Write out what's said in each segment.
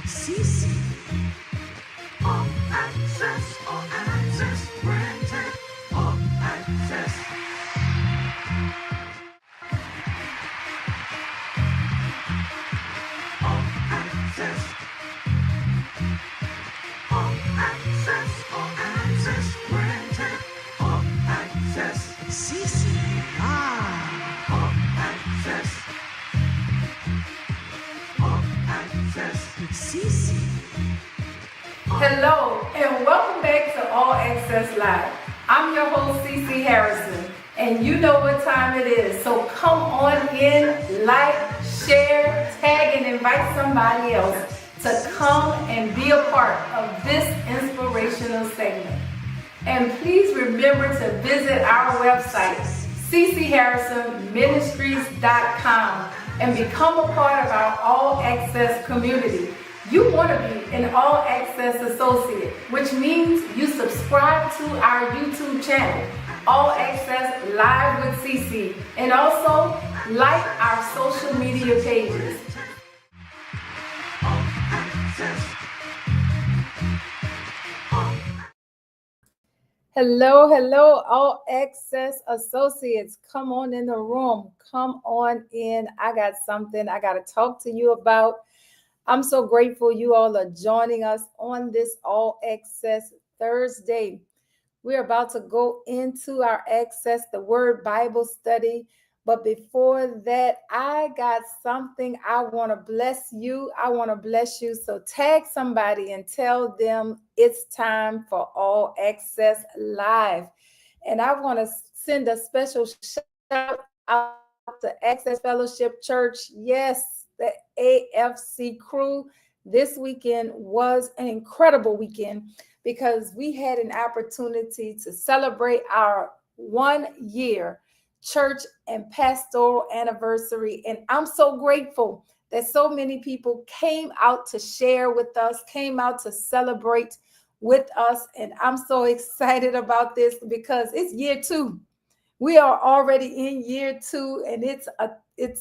CC. All access, granted, all access. All access. All access, granted, all access. CC. All access. All access. CC. Hello and welcome back to All Access Live. I'm your host CC Harrison and you know what time it is. So come on in, like, share, tag and invite somebody else to come and be a part of this inspirational segment. And please remember to visit our website ccharrisonministries.com and become a part of our All Access community. You want to be an All Access associate, which means you subscribe to our YouTube channel, All Access Live with CC, and also like our social media pages. Hello, All Access associates. Come on in the room. Come on in. I got something I got to talk to you about. I'm so grateful you all are joining us on this All Access Thursday. We're about to go into our Access the Word Bible study. But before that, I got something I want to bless you. So tag somebody and tell them it's time for All Access Live. And I want to send a special shout out to Access Fellowship Church. Yes, the AFC crew. This weekend was an incredible weekend because we had an opportunity to celebrate our 1 year church and pastoral anniversary. And I'm so grateful that so many people came out to share with us, came out to celebrate with us. And I'm so excited about this because it's year 2. We are already in year 2 and it's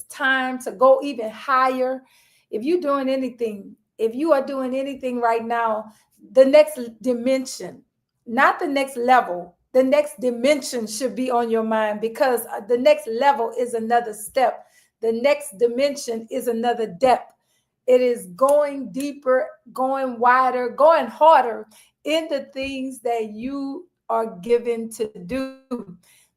time to go even higher. If you are doing anything right now, the next dimension, not the next level, the next dimension should be on your mind because the next level is another step. The next dimension is another depth. It is going deeper, going wider, going harder in the things that you are given to do.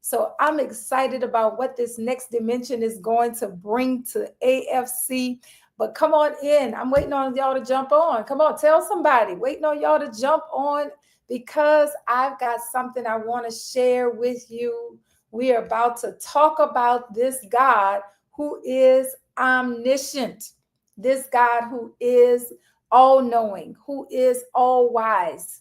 So I'm excited about what this next dimension is going to bring to AFC. But come on in. I'm waiting on y'all to jump on. Come on, tell somebody. Waiting on y'all to jump on because I've got something I want to share with you. We are about to talk about this God who is omniscient, this God who is all-knowing, who is all-wise.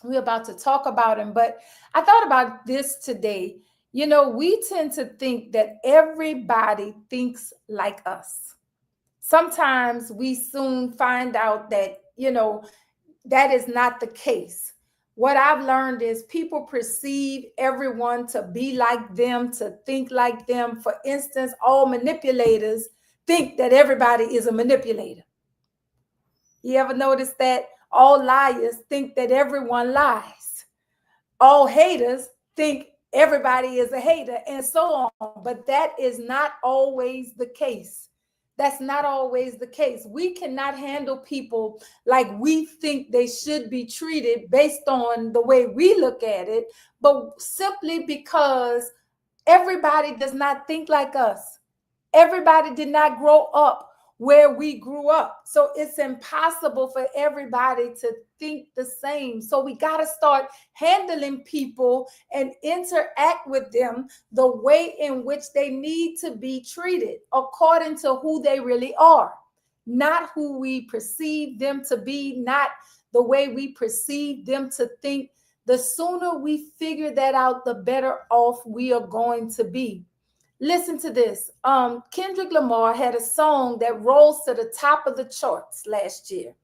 We're about to talk about him, but I thought about this today. You know, we tend to think that everybody thinks like us. Sometimes we soon find out that, that is not the case. What I've learned is people perceive everyone to be like them, to think like them. For instance, all manipulators think that everybody is a manipulator. You ever notice that? All liars think that everyone lies. All haters think everybody is a hater, and so on. But that is not always the case. That's not always the case. We cannot handle people like we think they should be treated based on the way we look at it, but simply because everybody does not think like us. Everybody did not grow up where we grew up. So it's impossible for everybody to think the same. So we got to start handling people and interact with them the way in which they need to be treated according to who they really are, not who we perceive them to be, not the way we perceive them to think. The sooner we figure that out, the better off we are going to be. Listen to this. Kendrick Lamar had a song that rose to the top of the charts last year.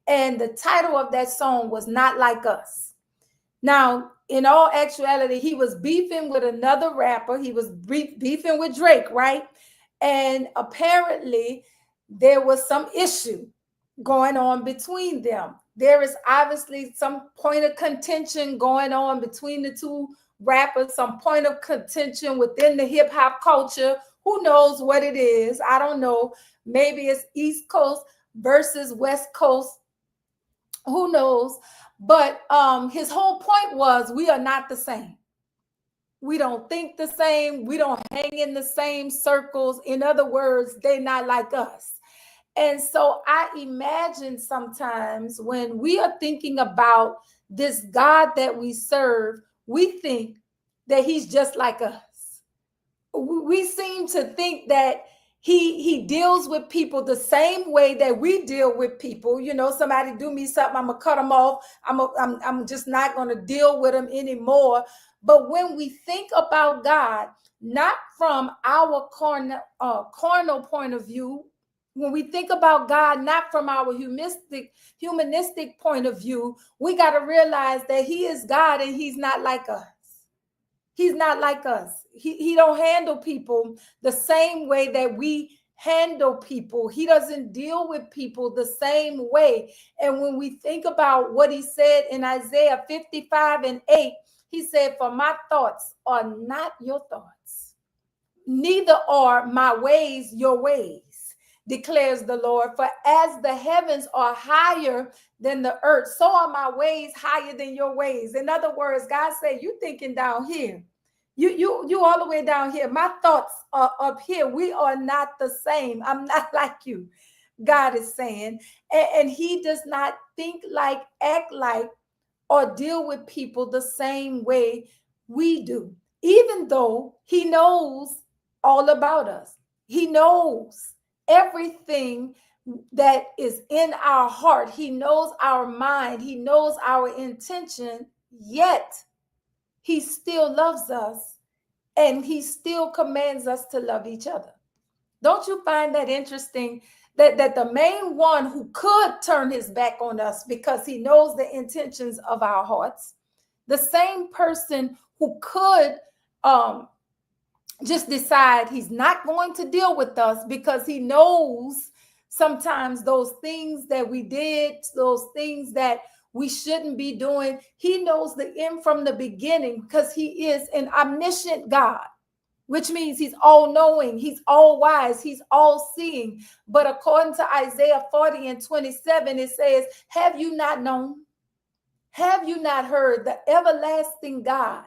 And the title of that song was Not Like Us. Now, in all actuality, he was beefing with another rapper. He was beefing with Drake, right? And apparently there was some issue. going on between them. There is obviously some point of contention going on between the two rappers, some point of contention within the hip hop culture. Who knows what it is? I don't know. Maybe it's East Coast versus West Coast. Who knows? But his whole point was we are not the same. We don't think the same. We don't hang in the same circles. In other words, they're not like us. And so I imagine sometimes when we are thinking about this God that we serve, we think that he's just like us. We seem to think that he deals with people the same way that we deal with people. You know, somebody do me something, I'm gonna cut them off. I'm just not gonna deal with them anymore. But when we think about God, not from our carnal point of view, when we think about God, not from our humanistic point of view, we got to realize that he is God and he's not like us. He's not like us. He don't handle people the same way that we handle people. He doesn't deal with people the same way. And when we think about what he said in Isaiah 55:8, he said, "For my thoughts are not your thoughts, neither are my ways your ways, declares the Lord. For as the heavens are higher than the earth, so are my ways higher than your ways." In other words, God said, you thinking down here. You all the way down here. My thoughts are up here. We are not the same. I'm not like you, God is saying. And he does not think like, act like, or deal with people the same way we do, even though he knows all about us. He knows everything that is in our heart. He knows our mind. He knows our intention, yet he still loves us and he still commands us to love each other. Don't you find that interesting? That the main one who could turn his back on us because he knows the intentions of our hearts, the same person who could just decide he's not going to deal with us because he knows sometimes those things that we did, those things that we shouldn't be doing. He knows the end from the beginning because he is an omniscient God, which means he's all knowing, he's all wise, he's all seeing. But according to Isaiah 40:27, it says, "Have you not known? Have you not heard? The everlasting God,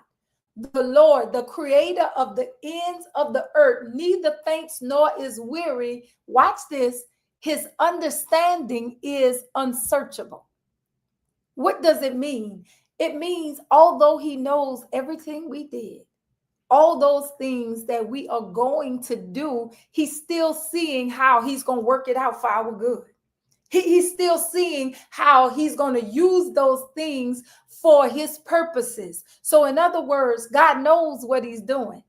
the Lord, the creator of the ends of the earth, neither faints nor is weary." Watch this. His understanding is unsearchable. What does it mean? It means although he knows everything we did, all those things that we are going to do, he's still seeing how he's going to work it out for our good. He's still seeing how he's going to use those things for his purposes. So in other words, God knows what he's doing.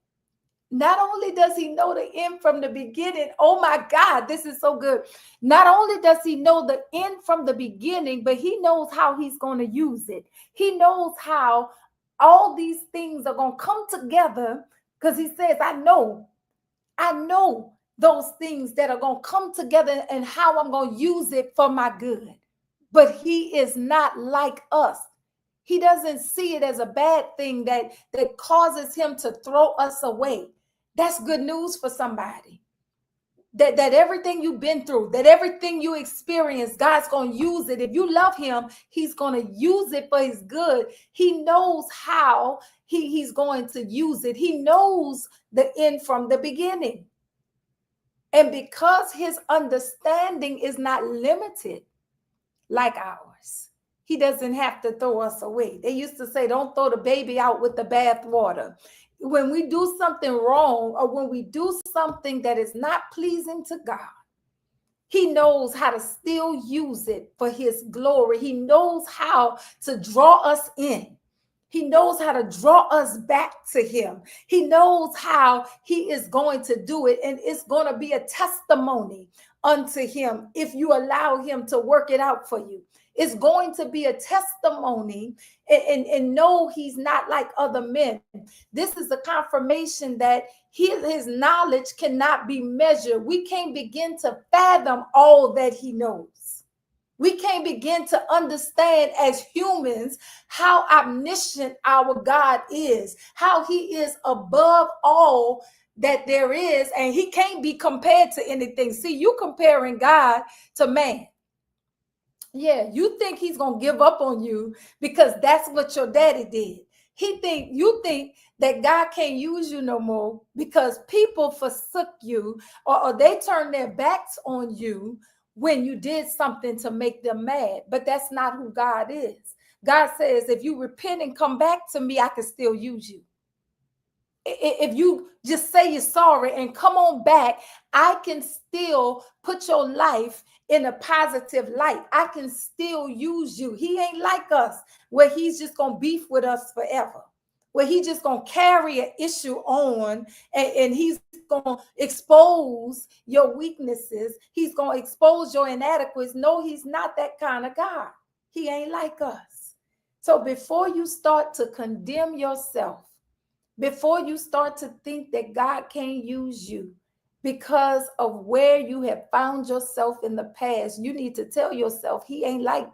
Not only does he know the end from the beginning, oh my God, this is so good. Not only does he know the end from the beginning, but he knows how he's going to use it. He knows how all these things are going to come together because he says, I know those things that are going to come together and how I'm going to use it for my good. But he is not like us. He doesn't see it as a bad thing that causes him to throw us away. That's good news for somebody. That everything you've been through, that everything you experience, God's going to use it. If you love him, he's going to use it for his good. He knows how he's going to use it. He knows the end from the beginning. And because his understanding is not limited like ours, he doesn't have to throw us away. They used to say, don't throw the baby out with the bathwater. When we do something wrong or when we do something that is not pleasing to God, he knows how to still use it for his glory. He knows how to draw us in. He knows how to draw us back to him. He knows how he is going to do it. And it's going to be a testimony unto him if you allow him to work it out for you. It's going to be a testimony and know he's not like other men. This is a confirmation that his knowledge cannot be measured. We can't begin to fathom all that he knows. We can't begin to understand as humans how omniscient our God is, how he is above all that there is, and he can't be compared to anything. See, you comparing God to man. Yeah, you think he's going to give up on you because that's what your daddy did. You think that God can't use you no more because people forsook you, or they turned their backs on you when you did something to make them mad. But that's not who God is. God says, if you repent and come back to me, I can still use you. If you just say you're sorry and come on back, I can still put your life in a positive light. I can still use you. He ain't like us, where he's just going to beef with us forever, where he's just going to carry an issue on, and he's going to expose your weaknesses. He's going to expose your inadequacies. No, he's not that kind of God. He ain't like us. So before you start to condemn yourself, before you start to think that God can't use you because of where you have found yourself in the past, you need to tell yourself, he ain't like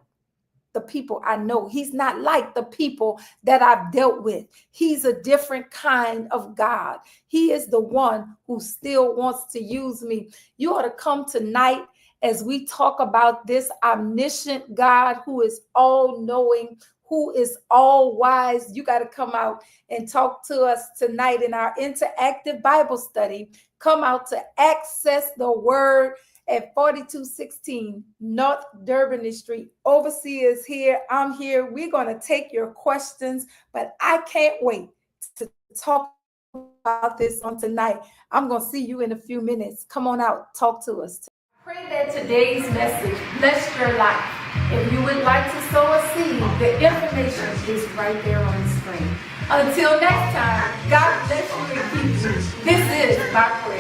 the people I know. He's not like the people that I've dealt with. He's a different kind of God. He is the one who still wants to use me. You ought to come tonight as we talk about this omniscient God who is all-knowing, who is all wise. You got to come out and talk to us tonight in our interactive Bible study. Come out to access the word at 4216 North Durban Street. Overseers here. I'm here. We're going to take your questions, but I can't wait to talk about this on tonight. I'm going to see you in a few minutes. Come on out. Talk to us. Pray that today's message blessed your life. If you would like to sow a seed, the information is right there on the screen. Until next time, God bless you and keep you. This is my prayer.